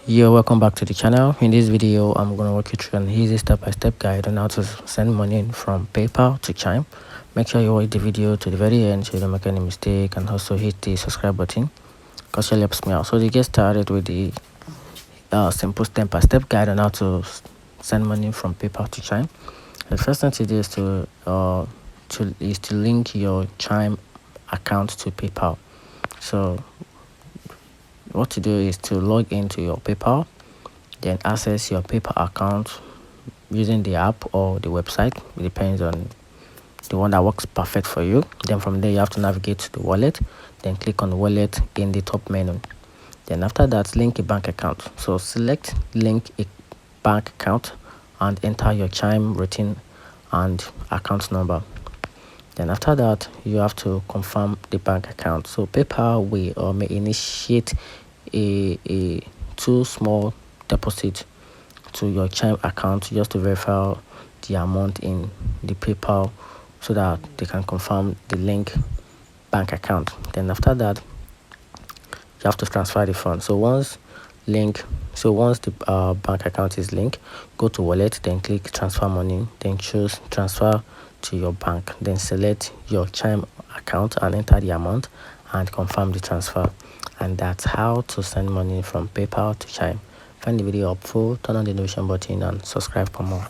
Yo, welcome back to the channel. In this video, I'm going to walk you through an easy step-by-step guide on how to send money from PayPal to Chime. Make sure you watch the video to the very end so you don't make any mistake, and also hit the subscribe button because it helps me out. So to get started with the simple step-by-step guide on how to send money from PayPal to Chime, the first thing to do is to link your Chime account to PayPal. So what to do is to log into your PayPal, then access your PayPal account using the app or the website. It depends on the one that works perfect for you. Then from there you have to navigate to the wallet, then click on wallet in the top menu. Then after that, link a bank account. So select link a bank account and enter your Chime routine and account number. Then after that, you have to confirm the bank account. So PayPal will or may initiate a two small deposit to your Chime account just to verify the amount in the PayPal so that they can confirm the link bank account. Then after that, you have to transfer the funds. So once the bank account is linked, go to wallet, then click transfer money, then choose transfer to your bank, then select your Chime account and enter the amount and confirm the transfer. And that's how to send money from PayPal to Chime. Find the video helpful, turn on the notification button and subscribe for more.